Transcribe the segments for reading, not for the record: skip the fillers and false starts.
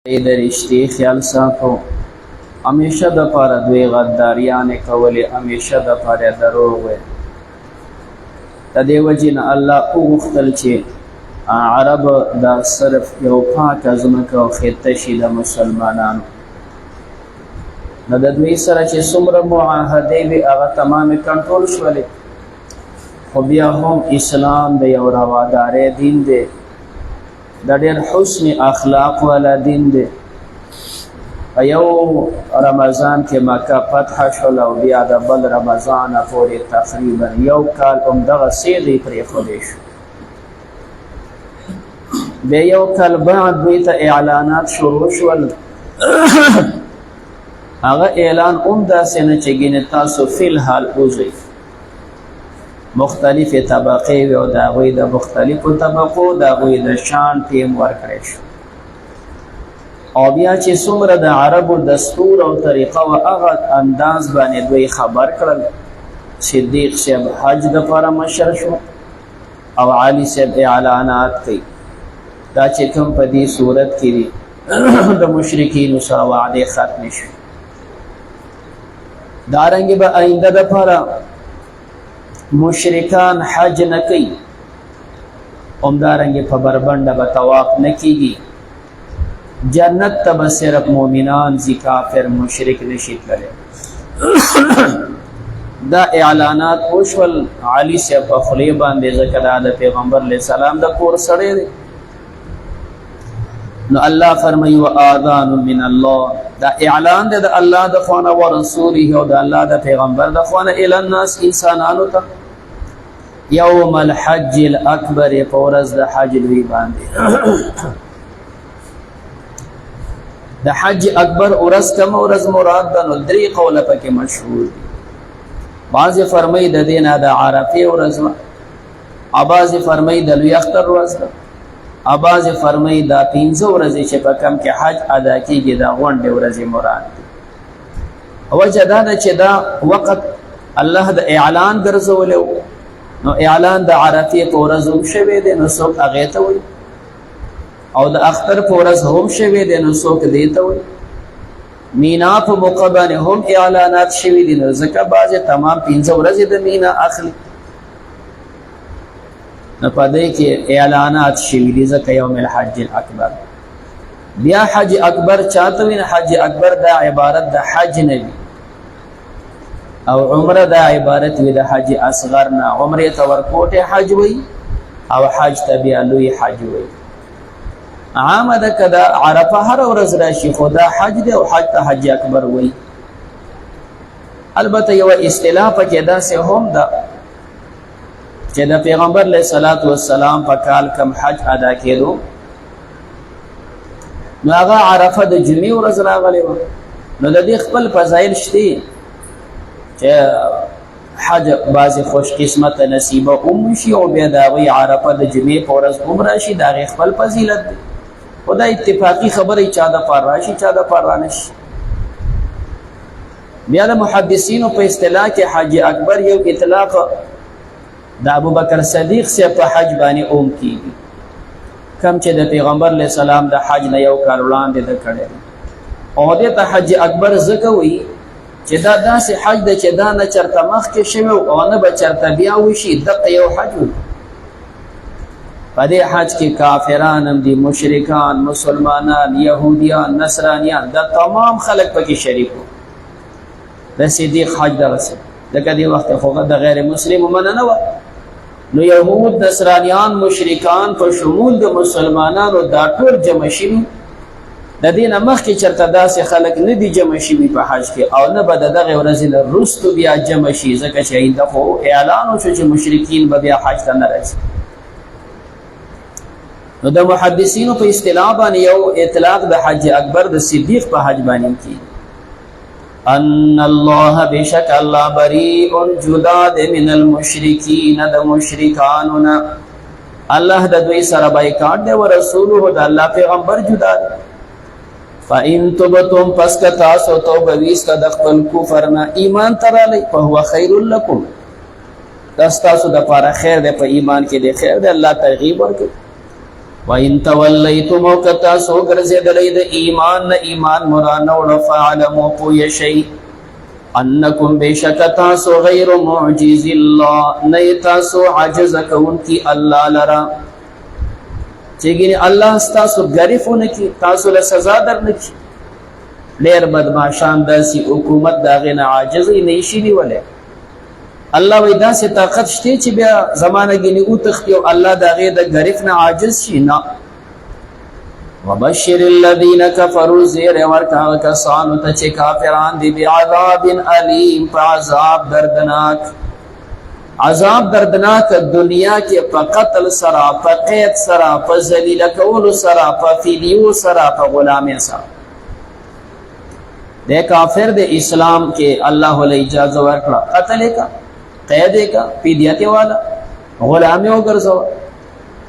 د رشتې خیال ساتو. همیشه د پاره دوی غداریانې کولې، همیشه د پاره دروغ وی. د دې وجې نه الله وغوښتل چې عرب دا صرف یو پاکه ځمکه او خطه شي د مسلمانانو. نو د دوی سره چې څومره معاهدې وي هغه تمامې کنټرول شولې، خو بیا هم اسلام د یو روادارۍ دین دی، د ډېر حسن اخلاق والا دین دی. په یو رمضان کې مکه فتح شول او بیا د بل رمضان پورې تقریبا یو کال همدغه سیغې پرېښودی شو. بیا یو کال بعد دوی ته اعلانات شروع شول. هغه اعلان هم داسې نه چې ګینې تاسو فی الحال اوځئ. مختلفې طبقې وي او د هغوی د مختلفو طبقو د هغوی د شان ټیم ورکړی شو. او بیا چې څومره د عربو دستور او طریقه و هغه انداز باندې دوی خبر کړل. صدیق صاحب حج دپاره مشر شو او علي صاحب اعلانات کوي دا چې کوم په دې صورت کې دي د مشرکینو سره وعدې ختمې شوې. دارنګې به آینده دپاره مشرکان حج نه کوي، همدارنګې په بربنډه به طواف نه کیږي. جنت ته به صرف مؤمنان ځي، کافر مشرک نشي تللی. دا اعلانات وشول. علي صاحب په خولې باندې ځکه دا د پیغمبر علیه السلام د کور سړی دی. نو الله فرمایي وآذان من الله، دا اعلان دی د الله د خوا نه ورسوله او د الله د پیغمبر د خوا نه الی الناس انسانانو ته یوم الحج الاکبر، په ورځ د حج لوی باندې. د حج اکبر ورځ کومه ورځ مراد ده؟ نو درې قوله پکې مشهور دي. بعضې فرمایي د دې نه د عرفې ورځ وه، بعضې فرمایي د لوی اختر ورځ ده، بعضې فرمایي دا 15 ورځې چې په کم کې حج ادا کېږي دا غونډې ورځې مراد دي. وجه دا ده چې دا وقت الله د اعلان ګرځولی و، نو اعلان د عرفې په ورځ هم شوی دی، نو څوک هغې ته وایي، او د اختر په ورځ هم شوی دی، نو څوک دې ته وایي. مینا په موقع باندې هم اعلانات شوي دي، نو ځکه بعضې تمام 15 ورځې د مینا اخلي، نو په دې کې اعلانات شوي دي ځکه یوم الحج الاکبر. بیا حج اکبر چاته وي؟ حج اکبر دا عبارت د حج نه وي، او عمره دا عبارت وي د حج اصغر نه. عمرې ته ورکوټې حج وي او حج ته بیا لوی حج وي. عامه ده که دا عرفه هر ورځ راشي، خو دا حج دی او حج ته حج اکبر وي. البته یوه اصطلاح پکې داسې هم ده چې د پیغمبر علیه الصلاة والسلام په کال کم حج ادا کېدو، نو هغه عرفه د جمعې ورځ راغلی وه. نو د دې خپل فضایل شته چې حج بعضې خوش قسمته نصیبه هم شي او بیا د هغوی عرفه د جمعې په ورځ هم راشي، د هغې خپل فضیلت دی. خو دا اتفاقي خبره چا دپاره راشي چا دپاره رانشي. بیا د محدثینو په اصطلاح کې حج اکبر یو اطلاق د ابوبکر صدیق صاحب په حج باندې اوم کېږي، کم چې د پیغمبر علیه السلام د حج نه یو کال وړاندې ده کړی دی. او دې ته حج اکبر ځکه وایي چې دا داسې حج ده چې دا نه چېرته مخکې شوی او نه به چېرته بیا وشي، دقه یو حج و. په دې حج کې کافران هم دي، مشرکان، مسلمانان، یهودیان، نصرانیان، دا تمام خلک پکې شریک وو. د صدیق حج دغسې لکه دې وخت خو د غیر مسلمو منع نه وه، نو یهود، نصرانیان، مشرکان په شمول د مسلمانانو دا ټول جمع شوي. د دې نه مخکې چېرته داسې خلک نه دي جمع شوي په حج کې، او نه به د دغې ورځې نه وروستو بیا جمع شي، ځکه چې آینده خو اعلان وشو چې مشرکین به بیا حج ته نه راځي. نو د محدثینو په اصطلاح باندې یو اطلاق د حج اکبر د صدیق په حج باندې کېږي. ان الله بشک الله بریء جدا د من المشرکین، د مشرکانو نه الله د دوی سره بایکاټ دی، ورسوله د الله پیغمبر جدا دی. فإن تبتم پس که تاسو توبه ویسته د خپل کفر نه ایمان ته رالی، فهو خیر لکم، دا ستاسو دپاره خیر دی، په ایمان کې دی خیر دی، الله ترغیب ورکوي. وَإِن تَوَلَّيْتُمْ وَكَتَاسُ وَغَرْزِدَلَيْ دَ ایمان نا ایمان مرانوڑ فَعَلَمُوا پویشی انکم بیشکتاسو غیر معجز اللہ نیتاسو عجز کون کی اللہ لرا چیگینی اللہ ستاسو گریفو نکی تاسو لسزا در نکی لیر بدماشان داسی حکومت داغینا عاجزی نیشینی والے اللہ ویدان سے طاقت شتے چی بیا زمانہ گینی او تختیو اللہ داغی دا گریفنا عاجز شینا وبشر الذین کفروا زیر ورکا کسانو تا چی کافران دی بعذاب علیم پا عذاب دردناک عذاب دردناک دنیا کے پا قتل سرا پا قید سرا پا ذلیل کول سرا پا فیدیو سرا پا غلام سرا دے کافر دے اسلام کے اللہ علیہ اجازہ ورکڑا قتلے کا قیدے کا فدیت والا غلامی ہو گرزو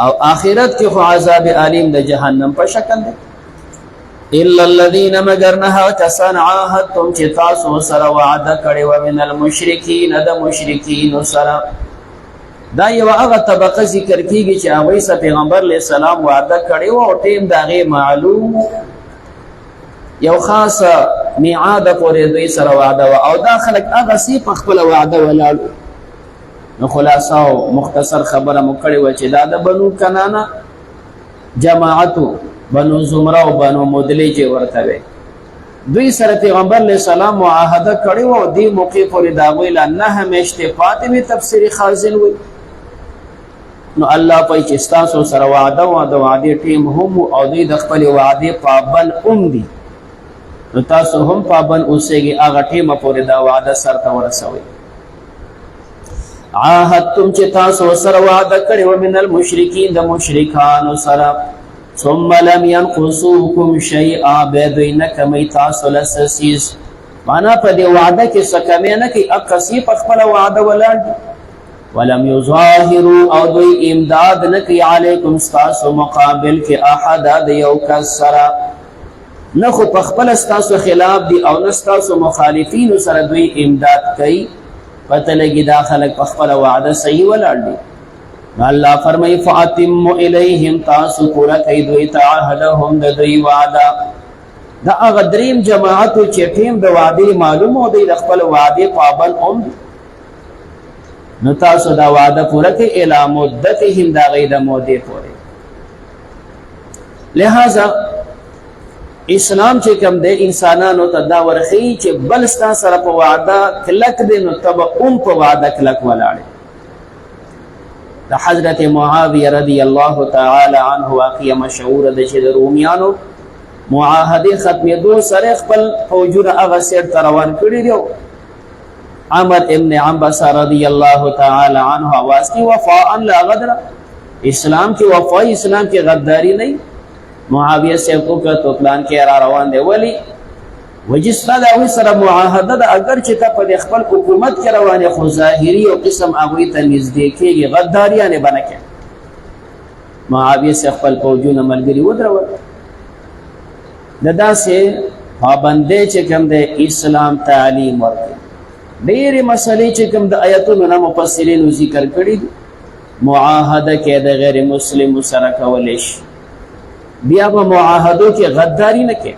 او آخرت کی خو عذاب علیم دے جہنم پر شکل دے الا الذین مگر نہا کسان عاہدتم چی تاسو سر وعدہ کڑے ومن المشرکین دا مشرکین سر دا یو اغا طبقہ ذکر کی گی چی آویسا پیغمبر علیہ السلام وعدہ کڑے و ٹیم دا غیر معلوم یو خاص میعاد پوری دوی سر وعدہ و او دا خلق اغا سی پخپل وعدہ ولالو نو خلاصہ و مختصر خبر مکڑی و چی دا بنو کنانا جماعتو بنو زمرہ و بنو مدلج ورتوے دوی سر پیغمبر علیہ السلام معاہدہ کڑی و دی موقع پوری داغوی لنہ ہمیشتے فاطمی تفسیری خازن ہوئی نو اللہ پای چستاسو سر وعدہ و دا وعدی ٹیم ہم او دوی دخپل وعدی پابن دی نو تاسو هم پابن اوسے گی آغا ٹیم پوری دا وعدہ سر تورسوئی عاہدتم چی تاسو سر وعدہ کڑی ومن المشرکین دا مشرکان سر ثم لم ينقصوكم شیئا بیدوی نکمی تاسو لسسیز مانا پا دی وعدہ کی سکمی نکی اقسی پخپل وعدہ ولادی ولم يظاہروا او دوی امداد نکی علیکم ستاسو مقابل کی احدا دیو کسرا نخو پخپل استاسو خلاف دی او نستاسو مخالفین سر دوی امداد کئی پتہ لگی داخلک پخپل وعدہ صحیح ولار دی اللہ فرمائی فاتم الیہم تاسو پورا کئی دوی تعاہدہم دوی وعدہ دا اغدریم جماعتو چیٹیم دا وعدی معلوم ہو دی دخپل وعدی پابن دی نو تاسو دا وعدہ پورا کئی الہ مدتہم دا غید مودی پورے لہذا اسلام چے کم دے انسانانو تا دا ورخی چے بلستا سر پا وعدہ کلک دے نو تب پا وعدہ کلک ولاڑے دا حضرت معاویہ رضی اللہ تعالی عنہ واقعہ مشہور دے چے رومیانو معاہدے ختمی دو سر اخپل فوجون اغسیر تروان کری دیو عمر ابن عنبسہ رضی اللہ تعالی عنہ آواز کی وفاءن لا غدر اسلام کی وفائی اسلام کی غداری نہیں معاویہ سے کو تو پلان کے ارا روان دے ولی وجس دا وی سره معاهده دا اگر چې تا په خپل حکومت کې روانه خو ظاهری او قسم هغه ته نزدیکیږي غداریانه بنکه معاویہ سے خپل فوجونه ملګری ودرول ددا سے پابندې چې کوم د اسلام تعلیم ورکړي ډېرې مسلې چې کوم د آیاتونو نه مفسرین ذکر کړي معاهده کې د غیر مسلم سره کولې شي بیا په معاهدو کې غداری نه کې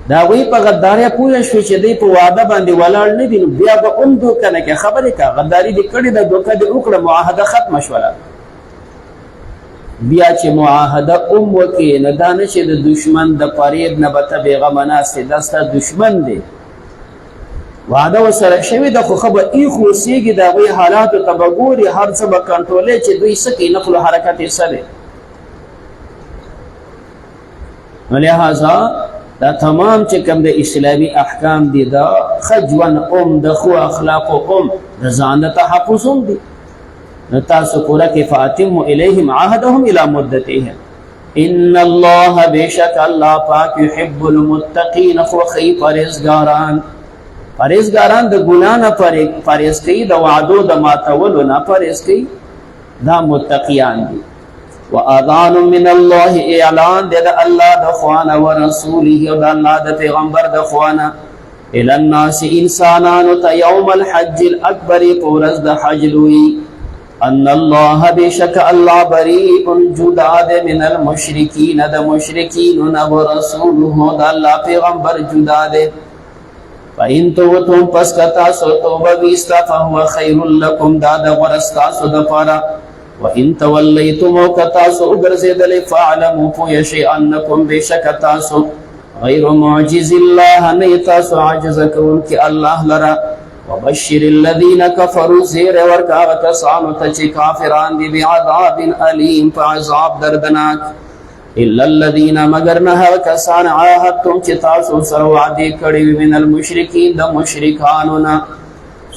دا وی په غداریا پوه شو چې دی په وعده باندې ولاړ نه دي بیا به اومدو کنه کې خبره کا غداری دې کړي د دوکه دې وکړه معاهده ختم شوله بیا چې معاهده وکي نه دانه چې د دشمن د فریب نه به بیغه مناسه دسته دشمن دی وعده وسره شوی د خو خبر ای خو سیږي د وی حالات تبګوري هر څه به کنټرولې چې دوی سکه نقل حرکت یې سره لہذا دا تمام چې کوم د اسلامی احکام دي دا خجوان د خو اخلاق د ځان تحفظ دي نو تاسو پورا کې فاتم الیہم عهدهم الى مدتهم ان الله بیشک الله پاک يحب المتقین خو خی پرهیزګاران د ګنا نه پرهیز کوي د وعدو د ماتولو نه پرهیز کوي دا متقیان دي وآذان من الله اعلان دے دا اللہ دخوانا ورسوله و دا اللہ دا پیغمبر دخوانا الى الناس انسانانو تا یوم الحج الاکبر پورز دا حج لوی ان الله بشك الله بريء جداد من المشركين د مشرکین ورسوله د الله پیغمبر جداد فإن توتم پس کتا سو توبه ویستا فهو خیر لكم دا د ورستا سو د پارا وإن تولیتم کتا سو ګرځیدل فاعلموا فیشی انکم بشک تاسو غیر معجز الله نیتا سو عجز کون کی الله لرا وبشر الذين كفروا زیر ورکا کسانو ته کافران دی بعذاب الیم فعذاب دردناک الا الذين مگر نه کسان عاهدتم چې تاسو سره وعده کړی من المشرکین د مشرکانو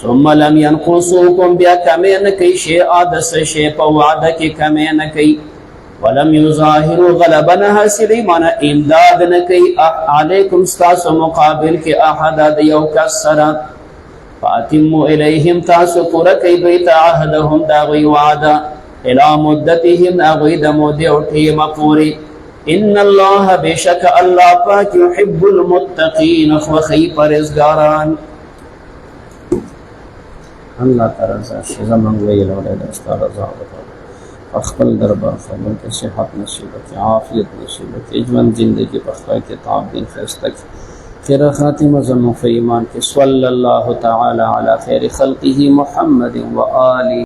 ثم لم ينقصوكم بیا کمی نه کوي شی عادس شی په وعده کې کمی نه کوي ولم يظاهروا غلبا حاصل معنا امداد نه کوي علیکم تاسو مقابل کې احد د یو کسر فاتموا الیهم تاسو پورا کوي بیت عهدهم دا وی وعده الى مدتهم اغوی د مودې او ټیمه پوری ان الله بشک الله پاک يحب المتقین وخی پرهیزګاران الله تعالی زمون ویل ولې د استاد رضا خپل دربار خپل کې صحت نصیب کې عافیت نصیب کې ژوند زندگی په خیر کې تاب دین خسته خیر خاتمه زمون په ایمان کې صلی الله تعالی علی خیر خلقه محمد و آله